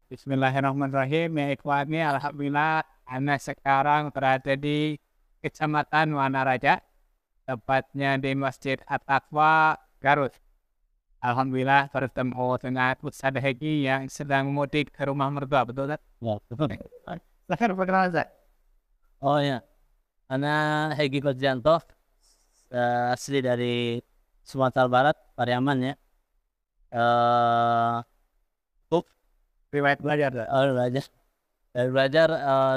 Bismillahirrahmanirrahim. Ya ikhwani, alhamdulillah Ana sekarang berada di Kecamatan Wanaraja, tepatnya di Masjid At-Taqwa, Garut. Alhamdulillah bertemu dengan Ustaz Hegi yang sedang mudik ke rumah mertua, betul kan? Ya, betul. Silahkan perkenalan, Ustaz. Oh ya, anak Hegi Kodjanto, asli dari Sumatera Barat, Pariaman ya. Eh, Kuk, Riwayat belajar, Ustaz. belajar, belajar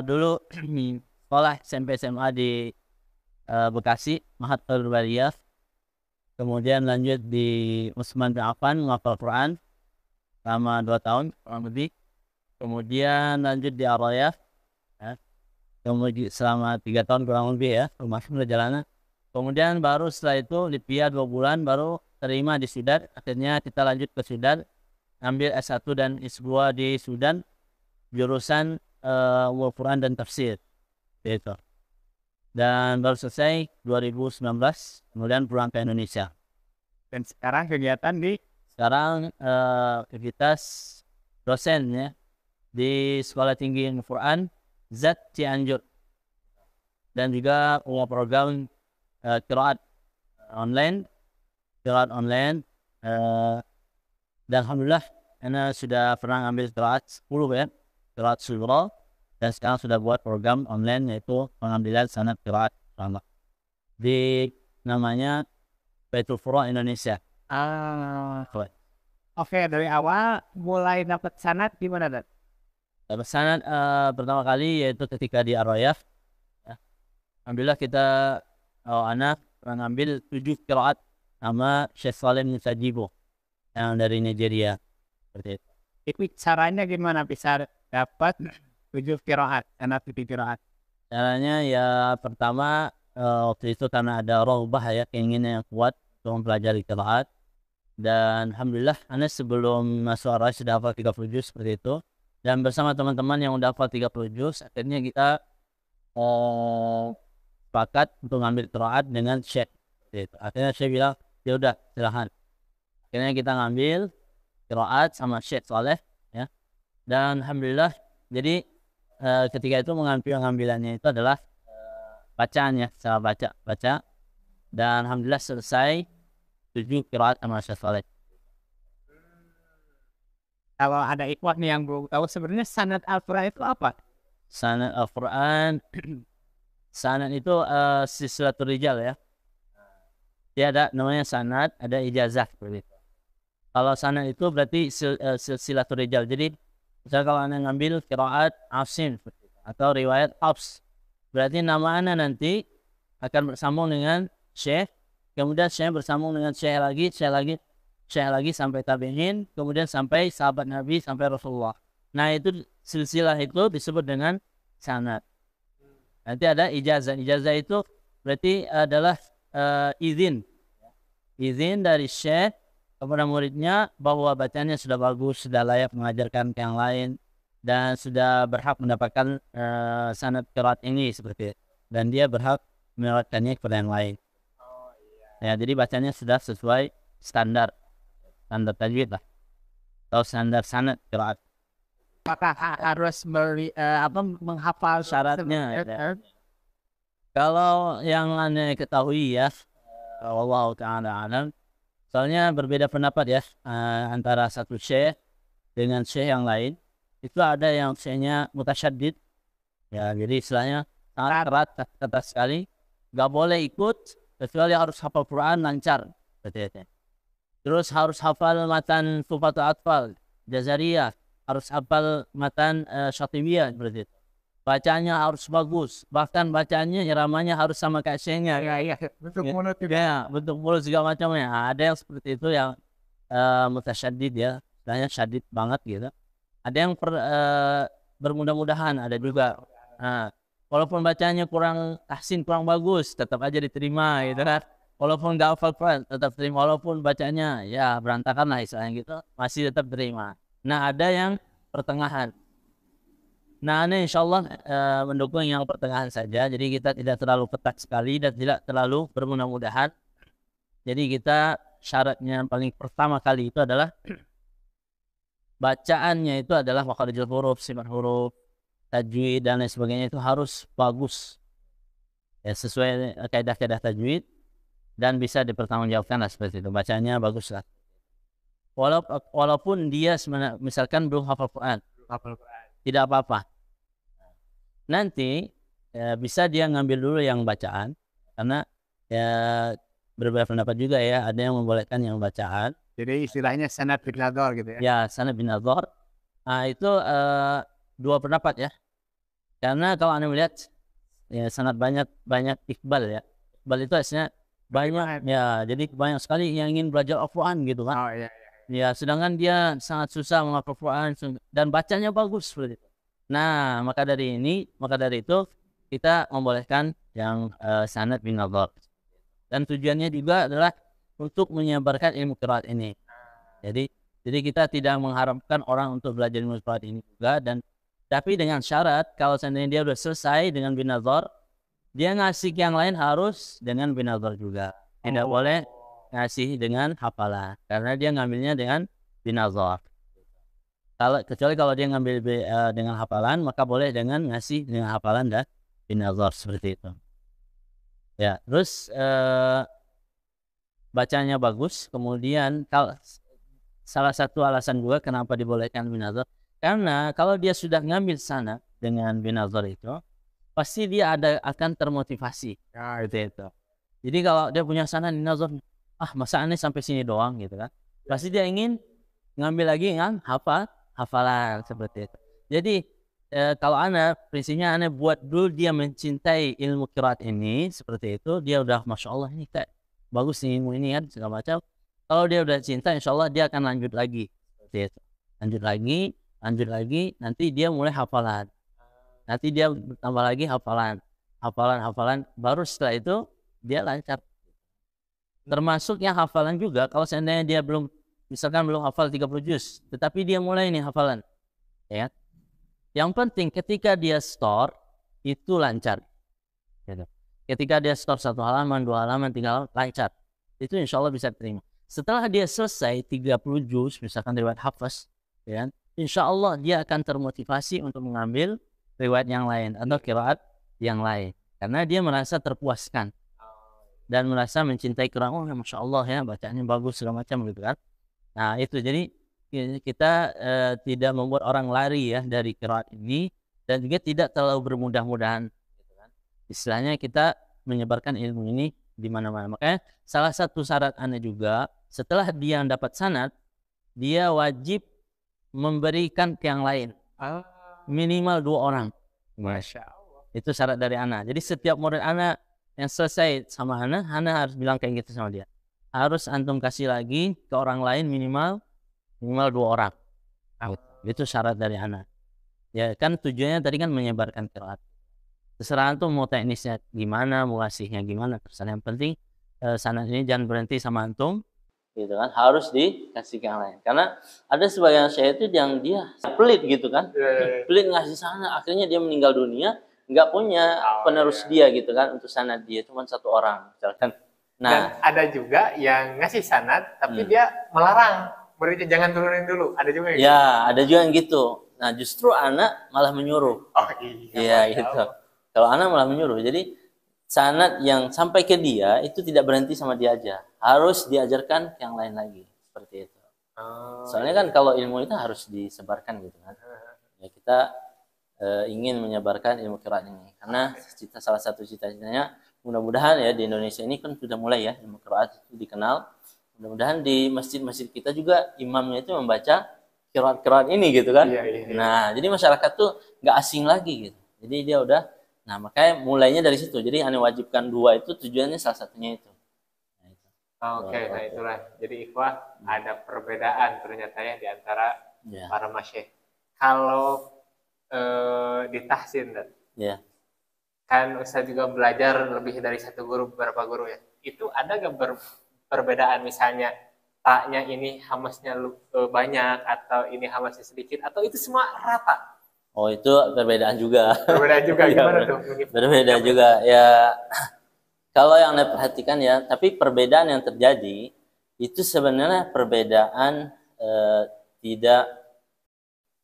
dulu sekolah SMP SMA di Bekasi, Mahat Bariyah. Kemudian lanjut di Utsman bin Affan, menghafal Quran selama 2 tahun kurang lebih. Kemudian lanjut di Arayah, ya. Kemudian selama 3 tahun kurang lebih ya, rumah perjalanan. Kemudian baru setelah itu Lipia 2 bulan baru terima di Sudan. Akhirnya kita lanjut ke Sudan, ambil S1 dan S2 di Sudan, jurusan Ulumul Quran dan Tafsir gitu. Dan baru selesai 2019, kemudian pulang ke Indonesia. Dan sekarang kegiatan di Sekarang aktivitas dosen ya di Sekolah Tinggi Ilmu Quran Zat Cianjur, dan juga punya program qiraat online, dan alhamdulillah Ana sudah pernah ambil qiraat 10 ya, qiraat sughra, dan sekarang sudah buat program online yaitu pengambilan sanad qiraat ulama di namanya Baitul Furu' Indonesia. Oke, dari awal mulai dapat sanad di mana, Ustaz? Dapat sanad pertama kali yaitu ketika di Arayah ya. Alhamdulillah kita anak pernah ngambil 7 qiraat sama Syekh Salim Musajibo yang dari Nigeria seperti itu. Itu caranya gimana bisa dapat 7 qiraat, sanad 7 qiraat? Caranya ya pertama waktu itu karena ada rohbah ya, keinginan yang kuat untuk mempelajari qiraat, dan alhamdulillah Anas sebelum masuk Arayah sudah hafal 30 juz seperti itu, dan bersama teman-teman yang udah hafal 30 juz akhirnya kita sepakat untuk ngambil qiraat dengan Syekh gitu. Akhirnya Syekh bilang ya udah silahkan. Akhirnya kita ngambil qiraat sama Syekh Saleh ya, dan alhamdulillah jadi ketika itu pengambilannya itu adalah bacaan ya, cara baca, dan alhamdulillah selesai 7 qiraat sama Syekh Saleh. Kalau ada ikhwan yang belum tahu sebenarnya sanad Al-Quran itu apa? Sanad Al-Quran sanad itu silsilatul rijal ya. Dia ada namanya sanad, ada ijazah seperti itu. Kalau sanad itu berarti silsilatul rijal. Jadi misalnya kalau Anda ngambil qiraat Asim atau riwayat Hafs, berarti nama Anda nanti akan bersambung dengan Syekh, kemudian Syekh bersambung dengan Syekh lagi sampai tabi'in, kemudian sampai sahabat Nabi, sampai Rasulullah. Nah itu silsilah itu disebut dengan sanad. Nanti ada ijazah. Ijazah itu berarti adalah izin dari Syekh kepada muridnya bahwa bacaannya sudah bagus, sudah layak mengajarkan ke yang lain, dan sudah berhak mendapatkan sanad qiraat ini seperti itu. Dan dia berhak meriwayatkannya kepada yang lain. Ya, jadi bacanya sudah sesuai standar tajwid lah, atau standar sanad qiraat. Apakah harus menghafal Syaratnya ya. Kalau yang Anda ketahui ya, wallahu ta'ala alam, soalnya berbeda pendapat ya antara satu syekh dengan syekh yang lain. Itu ada yang syekhnya mutasyaddid ya, jadi istilahnya sangat keras, ketat sekali, gak boleh ikut kecuali harus hafal Quran lancar seperti itu. Terus harus hafal matan Tufatul Atfal Jazariyah, harus hafal matan Syatibiyah seperti itu. Bacanya harus bagus, bahkan bacanya iramanya harus sama kayak syekhnya. Iya, bentuk mulut juga. Ya, bentuk mulut segala macamnya. Ada yang seperti itu yang mutasyaddid ya, istilahnya syadid banget gitu. Ada yang bermudah-mudahan, ada juga. Nah, walaupun bacanya kurang tahsin, kurang bagus, tetap aja diterima gitu kan. Walaupun nggak hafal Quran tetap terima, walaupun bacanya ya berantakan lah istilahnya gitu, masih tetap terima. Nah ada yang pertengahan. Nah ini insya Allah mendukung yang pertengahan saja. Jadi kita tidak terlalu ketat sekali dan tidak terlalu bermudah-mudahan. Jadi kita syaratnya paling pertama kali itu adalah bacaannya itu adalah makharijul huruf, sifat huruf, tajwid dan lain sebagainya itu harus bagus. Ya, sesuai kaidah-kaidah tajwid dan bisa dipertanggungjawabkan lah seperti itu. Bacanya bagus lah. Walaupun dia misalkan belum hafal Quran, tidak apa-apa. Nanti bisa dia ngambil dulu yang bacaan, karena ya beberapa pendapat juga ya, ada yang membolehkan yang bacaan. Jadi istilahnya sanad bin nadhar gitu ya. Ya, sanad bin nadhar. Nah, itu dua pendapat ya. Karena kalau Anda melihat ya sangat banyak iqbal ya. Iqbal itu aslinya banyak ya, jadi banyak sekali yang ingin belajar Al-Quran gitu kan. Oh iya. Ya, sedangkan dia sangat susah menghafal Quran dan bacanya bagus seperti itu. Nah, maka dari itu kita membolehkan yang sanad bin nadhar. Dan tujuannya juga adalah untuk menyebarkan ilmu qiraat ini. Jadi kita tidak mengharapkan orang untuk belajar ilmu qiraat ini juga, tapi dengan syarat kalau seandainya dia sudah selesai dengan bin nadhar, dia ngasih yang lain harus dengan bin nadhar juga. Tidak boleh ngasih dengan hafalan, karena dia ngambilnya dengan bin nadhar. Kecuali kalau dia ngambil dengan hafalan, maka boleh dengan ngasih dengan hafalan dan bin nadhar seperti itu. Ya, terus bacanya bagus. Kemudian salah satu alasan juga kenapa dibolehkan bin nadhar, karena kalau dia sudah ngambil sana dengan bin nadhar itu, pasti dia akan termotivasi. Ya, itu. Jadi kalau dia punya sana bin nadhar, masa aneh sampai sini doang gitu kan, pasti dia ingin ngambil lagi yang hafalan seperti itu. Jadi kalau prinsipnya buat dulu dia mencintai ilmu qiraat ini seperti itu, dia udah masya Allah ini kayak bagus nih ilmu ini kan segala macam. Kalau dia udah cinta, insya Allah dia akan lanjut lagi seperti itu. Lanjut lagi, nanti dia mulai hafalan. Nanti dia tambah lagi hafalan, baru setelah itu dia lancar. Termasuk yang hafalan juga, kalau seandainya dia misalkan belum hafal 30 juz, tetapi dia mulai nih hafalan. Ya. Yang penting ketika dia store, itu lancar. Gitu. Ketika dia store 1 halaman, 2 halaman, 3 halaman, lancar. Itu insya Allah bisa terima. Setelah dia selesai 30 juz, misalkan riwayat hafaz, ya, insya Allah dia akan termotivasi untuk mengambil riwayat yang lain atau qiraat yang lain. Karena dia merasa terpuaskan. Dan merasa mencintai Quran, masya Allah ya, bacaannya bagus segala macam gitu kan. Nah itu, jadi kita tidak membuat orang lari ya dari qiraat ini, dan juga tidak terlalu bermudah-mudahan gitu kan. Istilahnya kita menyebarkan ilmu ini di mana-mana. Makanya salah satu syarat juga, setelah dia dapat sanad, dia wajib memberikan ke yang lain minimal 2 orang. Masya Allah. Itu syarat dari Jadi setiap murid yang selesai sama Hana harus bilang kayak gitu sama dia. Harus antum kasih lagi ke orang lain minimal 2 orang. Itu syarat dari Ya kan tujuannya tadi kan menyebarkan qiraat. Terserah antum mau teknisnya gimana, mau ngasihnya gimana, terserah. Yang penting sanad ini jangan berhenti sama antum, gitu kan. Harus dikasih ke yang lain. Karena ada sebagian syekh itu yang dia pelit gitu kan. Pelit ngasih sana, akhirnya dia meninggal dunia, nggak punya penerus dia gitu kan, untuk sanad dia cuma 1 orang misalkan. Nah, dan ada juga yang ngasih sanad tapi dia melarang muridnya jangan turunin dulu. Ada juga yang ya gitu. Ada juga yang gitu. Nah justru malah menyuruh. Oh iya. Iya gitu. Kalau malah menyuruh. Jadi sanad yang sampai ke dia itu tidak berhenti sama dia aja, harus diajarkan ke yang lain lagi seperti itu. Soalnya kan kalau ilmu itu harus disebarkan gitu kan. Ya kita ingin menyebarkan ilmu qiraat ini, karena salah satu cita-citanya mudah-mudahan ya di Indonesia ini kan sudah mulai ya ilmu qiraat itu dikenal. Mudah-mudahan di masjid-masjid kita juga imamnya itu membaca qiraat ini gitu kan. Iya. Nah jadi masyarakat tuh nggak asing lagi gitu. Jadi dia udah, nah makanya mulainya dari situ. Jadi wajibkan 2 itu tujuannya salah satunya itu. Oke, nah itulah. Jadi ikhwah ada perbedaan ternyata ya di antara para masyayikh. Kalau di tahsin, kan Ustaz juga belajar lebih dari 1 guru, beberapa guru ya. Itu ada gak perbedaan, misalnya taknya ini hamasnya banyak atau ini hamasnya sedikit, atau itu semua rata? Oh itu perbedaan juga. Perbedaan juga gimana tuh? Berbeda juga ya. Kalau yang Anda perhatikan ya, tapi perbedaan yang terjadi itu sebenarnya perbedaan tidak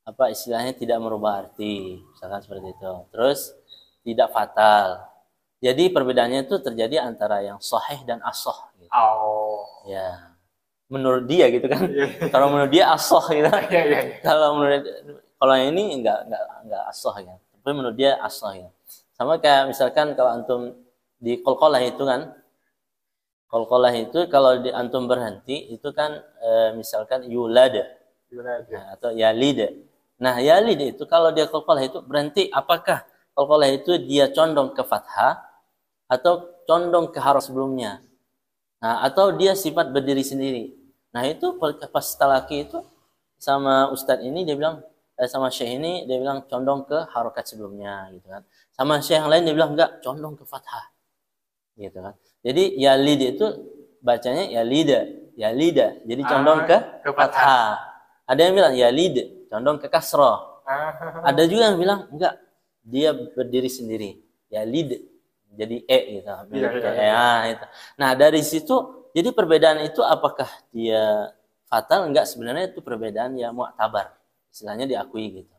apa istilahnya tidak merubah arti, misalkan seperti itu. Terus tidak fatal. Jadi perbedaannya itu terjadi antara yang sahih dan as-sah gitu. Oh. Ya. Menurut dia gitu kan. Iya. Kalau menurut dia as-sah gitu. Iya, iya. Kalau yang ini enggak as-sah ya. Tapi menurut dia as-sah ya. Sama kayak misalkan kalau antum di qalqalah itu kan, qalqalah itu kalau di antum berhenti itu kan misalkan yulad atau yalid. Nah, yalid itu kalau dia qalqalah itu berhenti, apakah qalqalah itu dia condong ke fathah atau condong ke harf sebelumnya? Nah, atau dia sifat berdiri sendiri. Nah, itu pas talaki itu sama ustadz ini dia bilang sama syekh ini dia bilang condong ke harokat sebelumnya gitu kan. Sama syekh yang lain dia bilang enggak, condong ke fathah. Gitu kan. Jadi yalid itu bacanya yalida. Jadi condong ke fathah. Ada yang bilang yalid, condong ke kasrah. Ada juga yang bilang enggak, dia berdiri sendiri. Yalid jadi gitu. Itu. Nah, dari situ jadi perbedaan itu apakah dia fatal? Enggak, sebenarnya itu perbedaan yang mu'tabar. Istilahnya diakui gitu.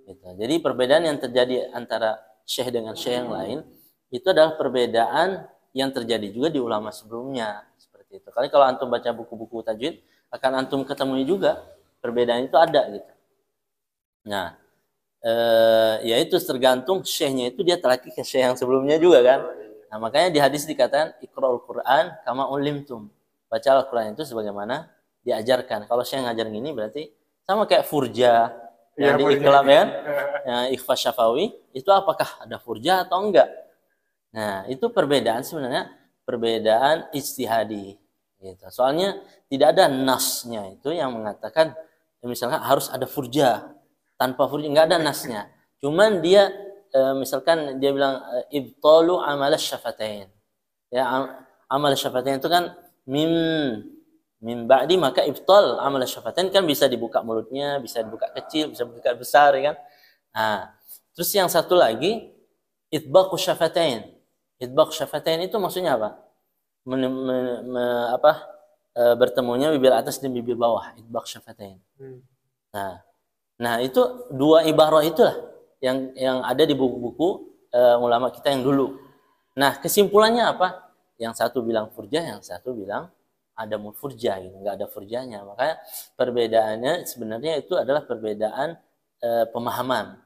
Gitu. Jadi perbedaan yang terjadi antara syekh dengan syekh yang lain itu adalah perbedaan yang terjadi juga di ulama sebelumnya seperti itu. Kalau antum baca buku-buku tajwid akan antum ketemui juga perbedaan itu ada gitu. Nah, yaitu tergantung syekhnya itu dia telaki ke syekh yang sebelumnya juga kan. Nah, makanya di hadis dikatakan iqra'ul Qur'an kama ulimtum. Baca Al-Qur'an itu sebagaimana diajarkan. Kalau syekh ngajar gini berarti sama kayak furja yang di iklam ya, ikhfa syafawi, itu apakah ada furja atau enggak? Nah, itu perbedaan sebenarnya perbedaan ijtihadi gitu. Soalnya tidak ada nasnya itu yang mengatakan misalkan harus ada furja. Tanpa furja enggak ada nasnya. Cuman dia misalkan dia bilang ibtalu amal syafatain. Ya, amal syafatain itu kan mim ba'di, maka ibtal amal syafatain kan bisa dibuka mulutnya, bisa dibuka kecil, bisa dibuka besar ya kan. Nah, terus yang satu lagi itbaqu syafatain. Itbaq syafatain itu maksudnya apa? Bertemunya bibir atas dan bibir bawah. Itbaq syafatain. Nah, itu dua ibarah itulah yang ada di buku-buku ulama kita yang dulu. Nah, kesimpulannya apa? Yang satu bilang furjah, yang satu bilang ada furjah gitu, nggak ada furjahnya. Makanya perbedaannya sebenarnya itu adalah perbedaan pemahaman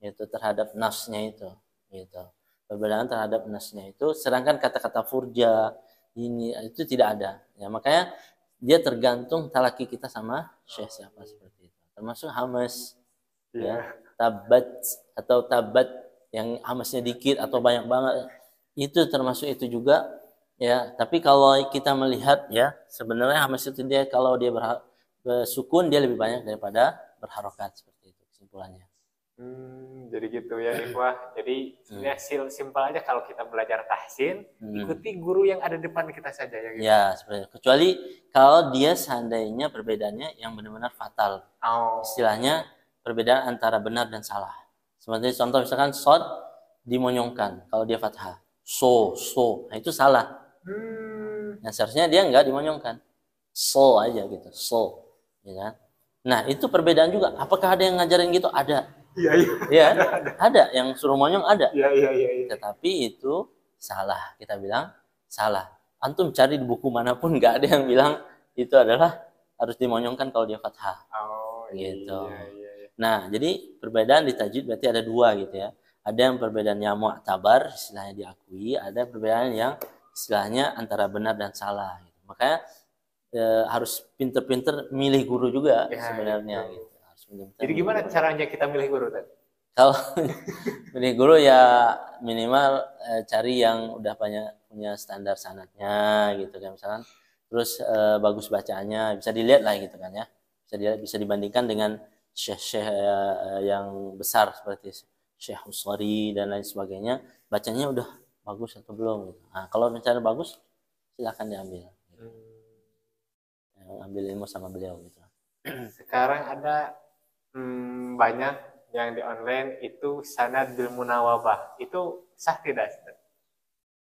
yaitu terhadap nasnya itu gitu. Perbedaan terhadap nasnya itu, sedangkan kata-kata furja ini itu tidak ada. Ya, makanya dia tergantung talaki kita sama syekh siapa seperti itu. Termasuk hamas, ya, tabat atau tabat yang hamasnya dikit atau banyak banget, itu termasuk itu juga. Ya, tapi kalau kita melihat ya sebenarnya hamas itu dia kalau dia bersukun dia lebih banyak daripada berharokat seperti itu kesimpulannya. Jadi gitu ya Ikhwah. Jadi sebenarnya simpel aja kalau kita belajar tahsin, ikuti guru yang ada depan kita saja ya gitu. Ya, sebenarnya. Kecuali kalau dia seandainya perbedaannya yang benar-benar fatal. Istilahnya perbedaan antara benar dan salah. Seperti contoh misalkan sod dimonyongkan kalau dia fathah. So. Nah, itu salah. Nah, seharusnya dia enggak dimonyongkan. So aja gitu. So. Ya kan? Nah, itu perbedaan juga. Apakah ada yang ngajarin gitu? Ada. Iya. Ada yang suruh monyong ada. Iya. Tetapi itu salah. Kita bilang salah. Antum cari di buku manapun nggak ada yang bilang itu adalah harus dimonyongkan kalau dia fathah. Gitu. Iya. Nah, jadi perbedaan di tajwid berarti ada dua gitu ya. Ada yang perbedaan yang mu'tabar, istilahnya diakui. Ada perbedaan yang istilahnya antara benar dan salah. Gitu. Makanya harus pinter-pinter milih guru juga sebenarnya. Gitu. Jadi gimana caranya kita milih guru tadi? Kalau milih guru ya minimal cari yang udah punya standar sanadnya gitu kan misalkan. Terus bagus bacaannya, bisa dilihat lah gitu kan ya. Bisa dibandingkan dengan syekh-syekh yang besar seperti Syekh Huswari dan lain sebagainya, bacanya udah bagus atau belum gitu. Nah, kalau mencari bagus silakan diambil. Gitu. Ambil ilmu sama beliau gitu. Sekarang ada banyak yang di online itu sanad bil munawabah. Itu sah tidak?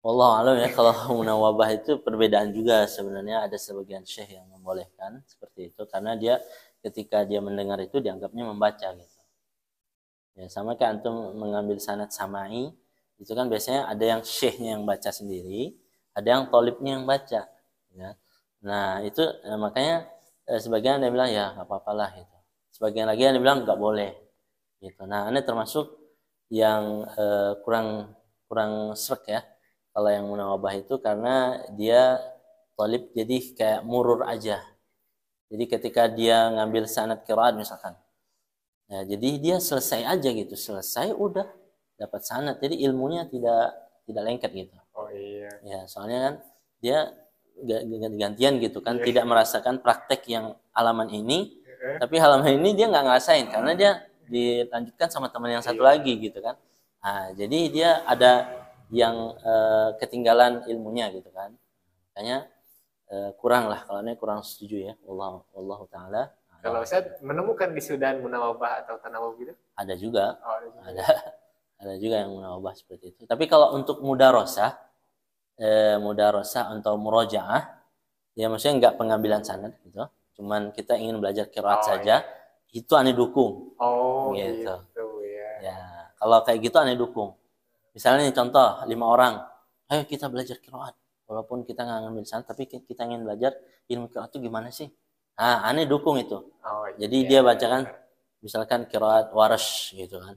Wallahu alam ya, kalau munawabah itu perbedaan juga sebenarnya, ada sebagian syekh yang membolehkan seperti itu karena dia ketika dia mendengar itu dianggapnya membaca gitu. Ya, sama kayak antum mengambil sanad samai, itu kan biasanya ada yang syekhnya yang baca sendiri, ada yang tolibnya yang baca. Ya. Nah itu makanya sebagian ada yang bilang ya nggak apa-apalah gitu. Sebagian lagi ada yang bilang nggak boleh gitu. Nah ini termasuk yang kurang srek ya kalau yang munawabah itu, karena dia tolib jadi kayak murur aja. Jadi ketika dia ngambil sanad qiraat misalkan, ya jadi dia selesai aja gitu, selesai udah dapat sanad, jadi ilmunya tidak lengket gitu. Oh iya. Ya soalnya kan dia gantian gitu kan, tidak merasakan praktek yang halaman ini, tapi halaman ini dia nggak ngerasain karena dia dilanjutkan sama teman yang satu lagi gitu kan. Nah jadi dia ada yang ketinggalan ilmunya gitu kan, makanya kurang lah, kalau ini kurang setuju ya. Wallahu taala. Kalau saya menemukan di Sudan munawabah atau tanawub gitu? Ada juga. Oh, Ada juga yang munawabah seperti itu. Tapi kalau untuk mudarosah atau murojaah, ya maksudnya nggak pengambilan sanad gitu. Cuman kita ingin belajar qiraat saja, itu aneh dukung. Oh gitu. ya. Ya, kalau kayak gitu aneh dukung. Misalnya nih contoh 5 orang, ayo kita belajar qiraat. Walaupun kita nggak ngambil sanad, tapi kita ingin belajar ilmu qiraat itu gimana sih? Nah, aneh dukung itu. Jadi dia bacakan misalkan qiraat Warsh gitu kan.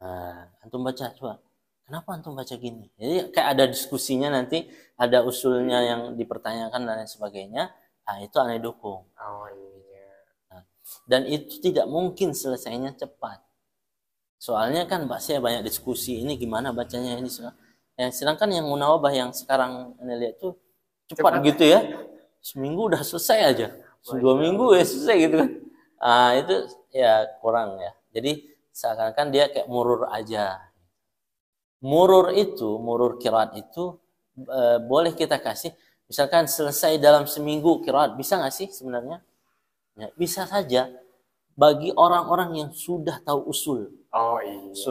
Nah, antum baca coba. Kenapa antum baca gini? Jadi kayak ada diskusinya, nanti ada usulnya yang dipertanyakan dan lain sebagainya. Nah, itu aneh dukung. Nah, dan itu tidak mungkin selesainya cepat. Soalnya kan saya banyak diskusi, ini gimana bacanya ini. Sedangkan yang munawabah yang sekarang Anda lihat tuh cepat gitu ya. Seminggu udah selesai aja. 2 minggu ya selesai gitu kan. Itu ya kurang ya. Jadi seakan-akan dia kayak murur aja. Murur qiraat itu boleh kita kasih, misalkan selesai dalam seminggu qiraat, bisa nggak sih sebenarnya? Ya, bisa saja bagi orang-orang yang sudah tahu usul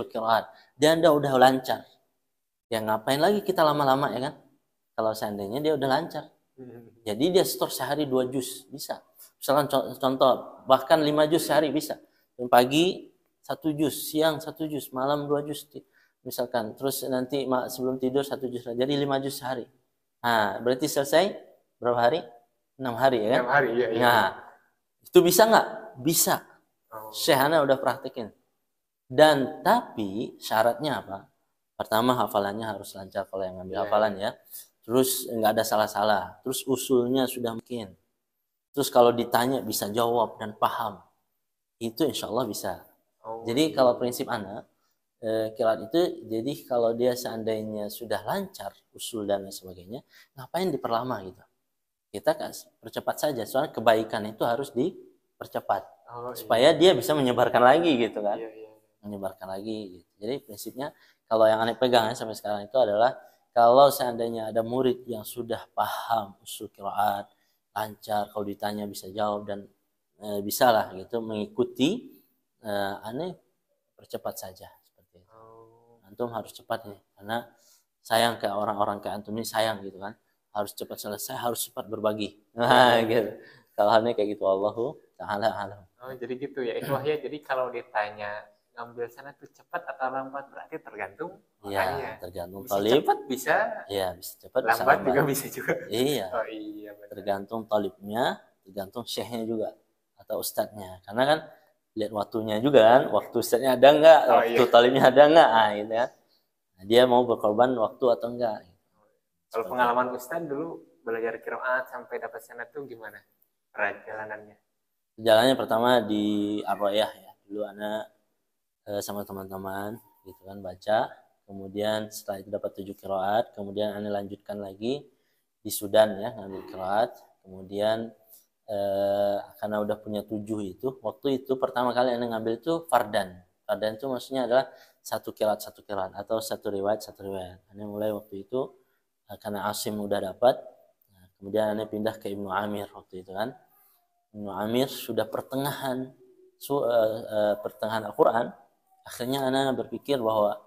qiraat dan dia udah lancar. Ya ngapain lagi kita lama-lama ya kan? Kalau seandainya dia udah lancar. Jadi dia setor sehari 2 juz bisa. Misalkan contoh bahkan 5 juz sehari bisa. Pagi 1 juz, siang 1 juz, malam 2 juz misalkan. Terus nanti sebelum tidur 1 juz. Jadi 5 juz sehari. Nah, berarti selesai berapa hari? 6 hari ya kan? 6 hari iya. Nah, itu bisa nggak? Bisa. Syekhana udah praktekin. Dan tapi syaratnya apa? Pertama hafalannya harus lancar kalau yang ngambil hafalan ya. Terus nggak ada salah-salah. Terus usulnya sudah mungkin. Terus kalau ditanya bisa jawab dan paham. Itu insya Allah bisa. Jadi kalau prinsip anak, qiraat itu, jadi kalau dia seandainya sudah lancar usul dan lain sebagainya, ngapain diperlama gitu. Kita percepat saja. Soalnya kebaikan itu harus dipercepat. Supaya dia bisa menyebarkan lagi gitu kan. Menyebarkan lagi gitu. Jadi prinsipnya kalau yang aneh pegang sampai sekarang itu adalah, kalau seandainya ada murid yang sudah paham usul qiraat, lancar, kalau ditanya bisa jawab dan bisa lah gitu mengikuti, aneh percepat saja seperti itu. Antum harus cepat nih, karena sayang kayak orang-orang kayak antum ini sayang gitu kan, harus cepat selesai, harus cepat berbagi. Nah gitu. Kalau aneh kayak gitu, Allahu ta'ala alam. Jadi gitu ya Ikhwah ya. Jadi kalau ditanya ngambil sana tuh cepat atau lambat, berarti tergantung orangnya. Tergantung bisa talib. Cepat bisa. Iya, bisa cepat, lambat juga bisa juga. Iya. Benar. Tergantung talibnya, tergantung syekhnya juga atau ustadznya. Karena kan lihat waktunya juga kan, waktu ustadznya ada enggak, waktu talibnya ada enggak, gitu ya. Nah, dia mau berkorban waktu atau enggak. Kalau pengalaman ustadz dulu belajar qiraat sampai dapat sanad tuh gimana perjalanannya? Jalannya pertama di Arroyah ya. Dulu anak sama teman-teman gitu kan baca, kemudian setelah itu dapat 7 qiraat, kemudian ane lanjutkan lagi di Sudan ya ngambil qiraat, kemudian karena udah punya 7 itu, waktu itu pertama kali ane ngambil itu fardan itu maksudnya adalah 1 qiraat atau 1 riwayat. Ane mulai waktu itu karena Asim udah dapat, nah, kemudian ane pindah ke Ibnu Amir waktu itu kan. Ibnu Amir sudah pertengahan Al-Quran. Akhirnya ana berpikir bahwa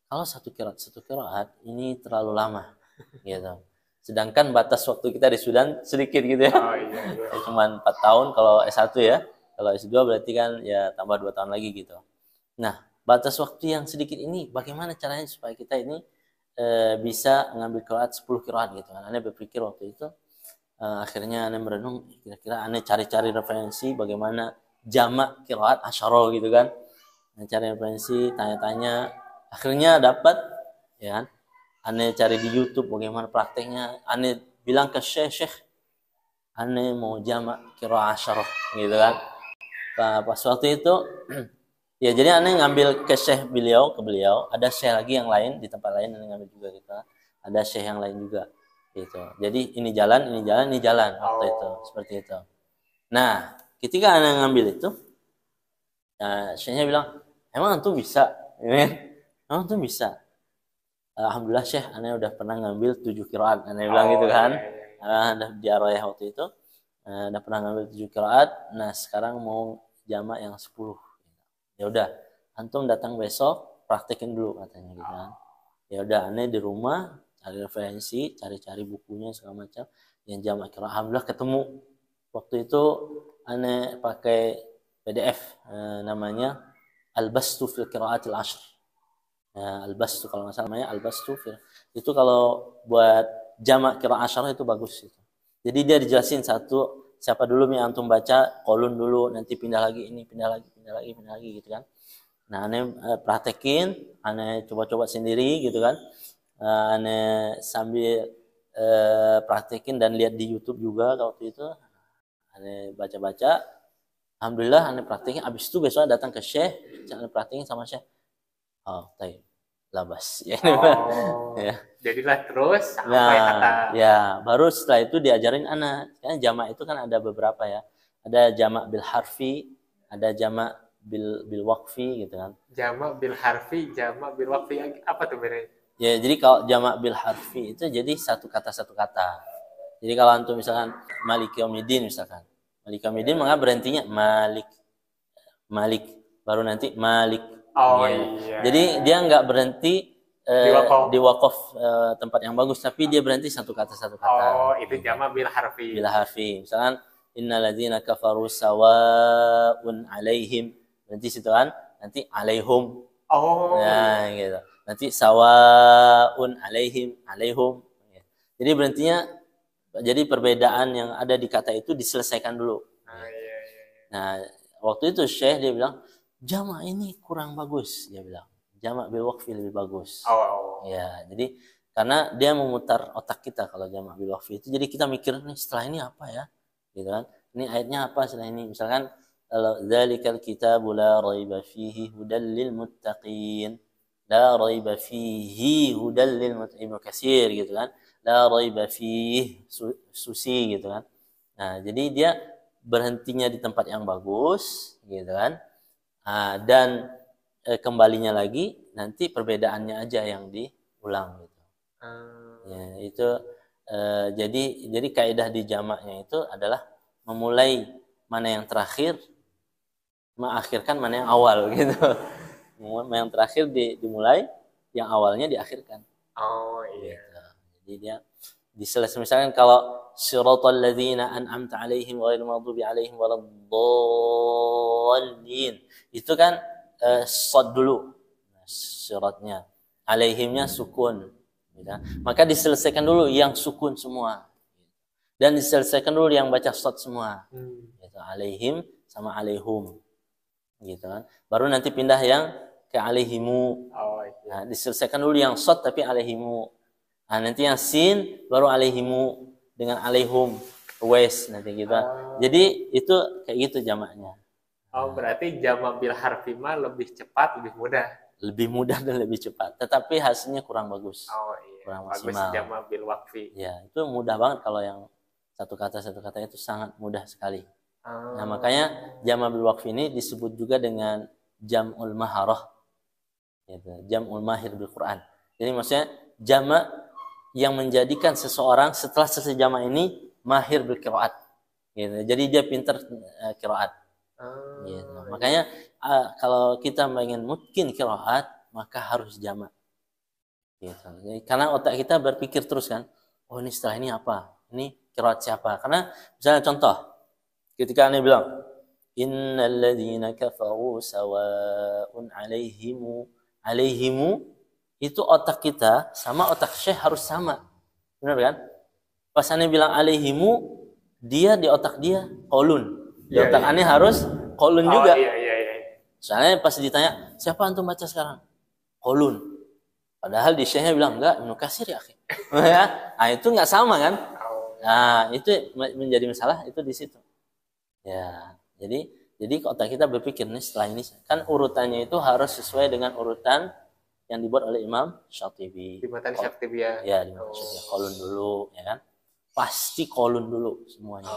kalau 1 qiraat ini terlalu lama gitu. Sedangkan batas waktu kita di Sudan sedikit gitu ya. Cuma 4 tahun kalau S1 ya. Kalau S2 berarti kan ya tambah 2 tahun lagi gitu. Nah, batas waktu yang sedikit ini bagaimana caranya supaya kita ini bisa ngambil qiraat 10 qiraat gitu kan. Ane berpikir waktu itu akhirnya ane merenung, kira-kira ane cari-cari referensi bagaimana jamak qiraat asyara gitu kan. Ane cari referensi, tanya-tanya, akhirnya dapat ya kan. Ane cari di YouTube bagaimana prakteknya, ane bilang ke Syekh, ane mau jamak qiraat asyara gitu kan. Pas waktu itu ya jadi ane ngambil ke Syekh beliau, ke beliau, ada Syekh lagi yang lain di tempat lain ane ngambil juga kita, ada Syekh yang lain juga gitu. Jadi ini jalan waktu itu seperti itu. Nah, ketika ane ngambil itu, Syekhnya bilang, emang antum bisa, emang antum bisa. Alhamdulillah Syekh, ane udah pernah ngambil 7 qiraat, ane bilang gitu kan, di Arwayah waktu itu, udah pernah ngambil 7 qiraat. Nah sekarang mau jamak yang 10. Ya udah, antum datang besok praktekin dulu katanya gitu kan. Ya udah, aneh di rumah cari referensi, cari-cari bukunya segala macam yang jamak qiraat. Alhamdulillah ketemu. Waktu itu aneh pakai PDF namanya Al-Bastu fil Qiraatil Ashr. Al-Bastu kalau nggak salah namanya Al-Bastu fil. Itu kalau buat jamak qiraat asyara itu bagus itu. Jadi dia dijelasin satu, siapa dulu yang antum baca, kolun dulu, nanti pindah lagi ini, pindah lagi gitu kan. Nah, aneh praktekin, aneh coba-coba sendiri gitu kan. Aneh sambil praktekin dan lihat di YouTube juga waktu itu. Aneh baca-baca, alhamdulillah aneh praktekin. Abis itu besok datang ke Syekh, aneh praktekin sama Syekh. Oh, taib. Labas. Ya. Ya. Jadilah terus sampai kata. Ya, baru setelah itu diajarin anak. Karena jamak itu kan ada beberapa ya. Ada jamak bil harfi, ada jamak bil waqfi gitu kan. Jamak bil harfi, jamak bil waqfi, apa tuh bedanya? Ya, jadi kalau jamak bil harfi itu jadi satu kata. Jadi kalau antum misalkan Malik Yaumiddin misalkan. Malik Yaumiddin maka berhentinya Malik baru nanti Malik. Oh iya. Jadi dia nggak berhenti di wakof tempat yang bagus, tapi dia berhenti satu kata. Oh, itu jamak bil harfi. Bil harfi. Misalkan innalladzina kafaru sawaun alaihim. Berhenti situ kan, nanti alaihum. Oh. Nah, gitu. Nanti sawaun alaihum. Jadi berhentinya, jadi perbedaan yang ada di kata itu diselesaikan dulu. Iya. Nah, waktu itu Syekh dia bilang, jamak ini kurang bagus, dia bilang. Jamak bil waqfi lebih bagus. Ya, jadi karena dia memutar otak kita kalau jamak bil waqfi itu. Jadi kita mikir nih setelah ini apa ya? Gitu kan. Ini ayatnya apa setelah ini? Misalkan kalau dzalikal kitabu la raiba fihi hudal lil muttaqin. La raiba fihi hudal lil muttaqin Katsir gitu kan. La raiba fihi susi gitu kan. Nah, jadi dia berhentinya di tempat yang bagus gitu kan. Dan kembalinya lagi nanti perbedaannya aja yang diulang gitu. Ya, itu jadi kaidah di jamaknya itu adalah memulai mana yang terakhir, mengakhirkan mana yang awal gitu. Yang terakhir dimulai, yang awalnya diakhirkan. Oh iya. Gitu. Jadi dia diselesaikan, misalkan kalau siratal ladzina an'amta 'alaihim ghairil maghdubi 'alaihim waladdallin. Itu kan shad dulu syaratnya, alaihimnya sukun gitu. Maka diselesaikan dulu yang sukun semua dan diselesaikan dulu yang baca shad semua gitu. Alaihim sama alaihum gitu kan, baru nanti pindah yang ke alaihimu. Nah, diselesaikan dulu yang shad tapi alaihimu. Nah, nanti yang sin baru alaihimu dengan alaihum wes nanti gitu. Jadi itu kayak gitu jamaknya. Oh, berarti jamak bil harfi mah lebih cepat, lebih mudah. Lebih mudah dan lebih cepat, tetapi hasilnya kurang bagus. Oh iya. Kurang bagus maksimal. Jamak bil waqfi. Ya, itu mudah banget kalau yang satu kata itu sangat mudah sekali. Nah, makanya jamak bil waqfi ini disebut juga dengan jam'ul maharah. Gitu. Jam'ul mahir bil Quran. Jadi maksudnya jamak yang menjadikan seseorang setelah selesai jamak ini mahir bil qiraat. Gitu. Jadi dia pintar qiraat. Gitu. Makanya kalau kita ingin mungkin qiraat, maka harus jamak. Gitu. Jadi, karena otak kita berpikir terus kan, oh ini setelah ini apa? Ini qiraat siapa? Karena misalnya contoh, ketika Anda bilang innal ladzina kafaru sawa'un alaihimu itu otak kita sama otak Syekh harus sama. Benar kan? Pas aneh bilang alaihimu, dia di otak dia kolun. Di otak aneh harus kolun juga. Soalnya pas ditanya, siapa antum baca sekarang? Kolun. Padahal di Syekhnya bilang, enggak, Ibnu Katsir ya. Nah, itu enggak sama kan? Nah, itu menjadi masalah itu di situ. Ya, jadi otak kita berpikir nih setelah ini kan urutannya itu harus sesuai dengan urutan yang dibuat oleh Imam Syatibi. Di matan Syatibi ya. Ya, di matan Syatibi. Kolun dulu, ya kan? Pasti kolun dulu semuanya.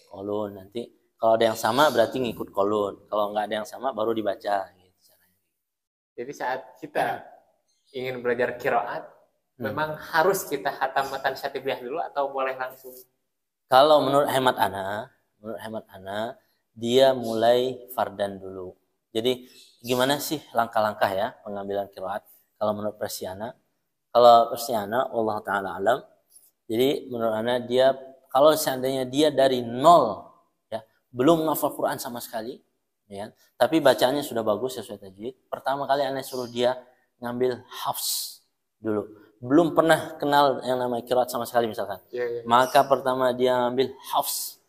Kolun nanti kalau ada yang sama berarti ngikut kolun. Kalau nggak ada yang sama baru dibaca. Gitu. Jadi saat kita ingin belajar qiraat, memang harus kita khatam matan Syatibiyah dulu atau boleh langsung? Kalau menurut hemat ana, dia mulai fardan dulu. Jadi gimana sih langkah-langkah ya pengambilan qiraat? Kalau menurut Persiana, Allah Ta'ala alam. Jadi menurut ana dia kalau seandainya dia dari nol ya, belum ngafal Quran sama sekali, ya, tapi bacaannya sudah bagus sesuai tajwid. Pertama kali ana suruh dia ngambil hafs dulu. Belum pernah kenal yang namanya qiraat sama sekali misalkan. Maka pertama dia ngambil hafs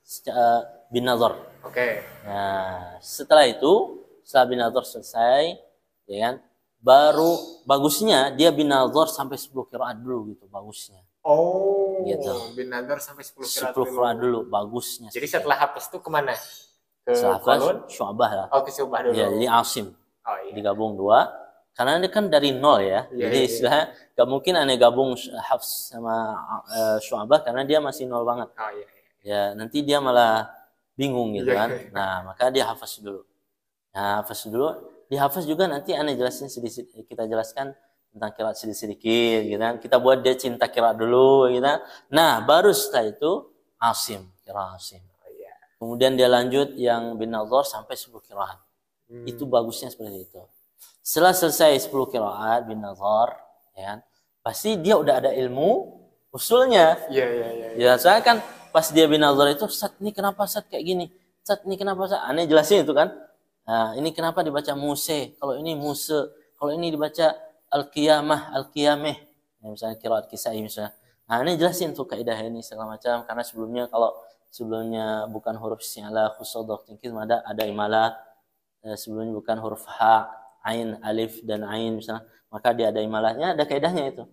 bin nazar. Nah, setelah bin nazar selesai, ya kan? Baru bagusnya dia bin nazar sampai 10 qiraat dulu gitu bagusnya. Gitu. Bin nazar sampai 10 qiraat dulu bagusnya. Jadi setelah hafs itu kemana? Ke kolon, Syu'bah lah. Ke Syu'bah dulu. Ya, jadi Asim. Digabung dua. Karena ini kan dari nol ya. Jadi istilahnya gak mungkin aneh gabung Hafs sama Syu'bah karena dia masih nol banget. Ya, nanti dia malah bingung gitu kan. Nah, maka dia hafaz dulu. Nah, hafaz dulu. Di hafaz juga nanti aneh jelasin sedikit, kita jelaskan tentang qiraat sedikit-sedikit gitu kan. Kita buat dia cinta qiraat dulu gitu kan. Nah, baru setelah itu Asim, qiraat Asim. Kemudian dia lanjut yang bin nazar sampai 10 qiraat. Itu bagusnya seperti itu. Setelah selesai 10 qiraat bin nazar, ya kan? Pasti dia udah ada ilmu usulnya. Ya, soalnya kan pas dia bin nazar itu, Ustaz, ini kenapa Ustaz kayak gini? Ustaz, ini kenapa Ustaz? Aneh jelasin itu kan. Nah, ini kenapa dibaca Muse? Kalau ini Muse, kalau ini dibaca Al-Qiyamah. Ya, misalnya qiraat Kisai misalnya. Nah, ini jelasin tuh kaidah ini segala macam karena sebelumnya bukan huruf si'ala khusodok tingkir ada imalah, sebelumnya bukan huruf ha, ain, alif dan ain misalnya, maka dia ada imalahnya, ada kaidahnya itu.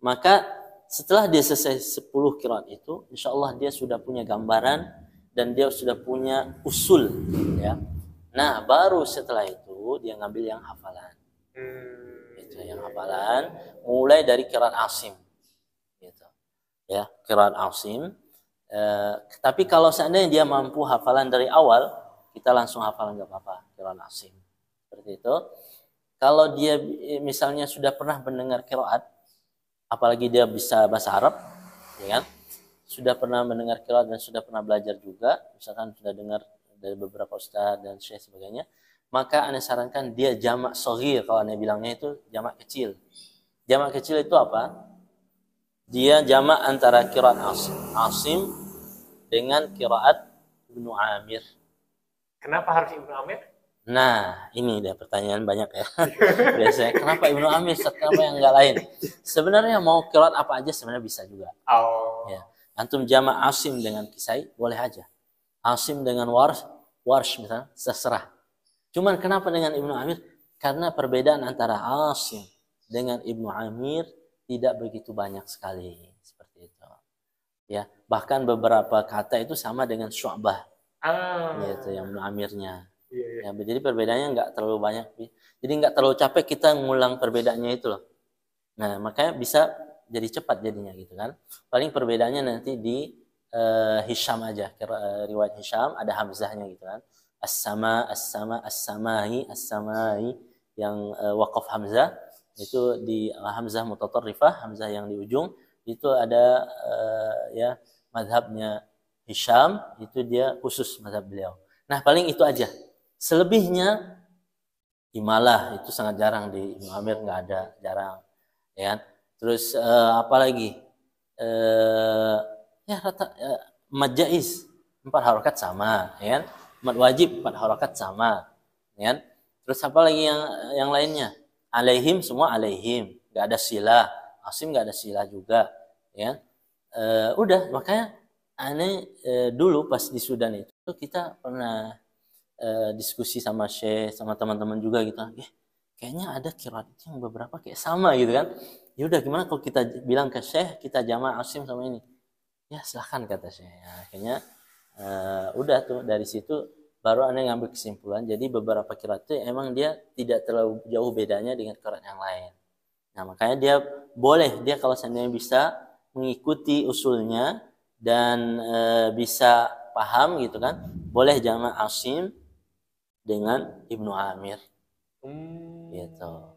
Maka setelah dia selesai 10 qiraat itu, insyaallah dia sudah punya gambaran dan dia sudah punya usul ya. Nah, baru setelah itu dia ngambil yang hafalan. Itu yang hafalan mulai dari qiraat Asim. Gitu. Ya, qiraat Asim. Tapi kalau seandainya dia mampu hafalan dari awal, kita langsung hafalan nggak apa-apa qiraat Asim. Seperti itu. Kalau dia misalnya sudah pernah mendengar qiraat, apalagi dia bisa bahasa Arab, ya kan? Sudah pernah mendengar qiraat dan sudah pernah belajar juga, misalkan sudah dengar dari beberapa ustaz dan syekh sebagainya, maka anda sarankan dia jamak shaghir, kalau anda bilangnya itu jamak kecil. Jamak kecil itu apa? Dia jamak antara qiraat Asim dengan qiraat Ibnu Amir. Kenapa harus Ibnu Amir? Nah, ini dia pertanyaan banyak ya. Biasanya kenapa Ibnu Amir, kenapa yang enggak lain? Sebenarnya mau qiraat apa aja sebenarnya bisa juga. Ya. Antum jamak Asim dengan Kisai boleh aja. Asim dengan Warsh misalnya terserah. Cuman kenapa dengan Ibnu Amir? Karena perbedaan antara Asim dengan Ibnu Amir tidak begitu banyak sekali, seperti itu. Ya, bahkan beberapa kata itu sama dengan Syu'bah. Yaitu yang Ibnu Amirnya. Ya, jadi perbedaannya nggak terlalu banyak. Jadi nggak terlalu capek kita ngulang perbedaannya itu loh. Nah, makanya bisa jadi cepat jadinya gitu kan. Paling perbedaannya nanti di Hisham aja. Riwayat Hisham ada hamzahnya gitu kan. As-samai yang waqaf hamzah itu di hamzah mutatarrifah, hamzah yang di ujung itu ada ya mazhabnya Hisham, itu dia khusus mazhab beliau. Nah, paling itu aja. Selebihnya imalah itu sangat jarang di Ibnu Amir, nggak ada, jarang ya. Terus apa lagi ya rata 4 harokat sama, ya kan? Mad wajib 4 harokat sama, ya kan? Terus apa lagi yang lainnya? Alaihim semua alaihim, nggak ada silah. Asim nggak ada silah juga, ya. Udah, makanya aneh dulu pas di Sudan itu kita pernah diskusi sama Syekh, sama teman-teman juga gitu. Kayaknya ada qiraat yang beberapa kayak sama gitu kan. Ya udah, gimana kalau kita bilang ke Syekh kita jama' Asim sama ini? Ya silahkan, kata Syekh. Ya, akhirnya udah tuh dari situ baru aneh ngambil kesimpulan. Jadi beberapa qiraat itu emang dia tidak terlalu jauh bedanya dengan qiraat yang lain. Nah, makanya dia boleh, dia kalau seandainya bisa mengikuti usulnya dan bisa paham gitu kan, boleh jama' Asim dengan Ibnu Amir gitu.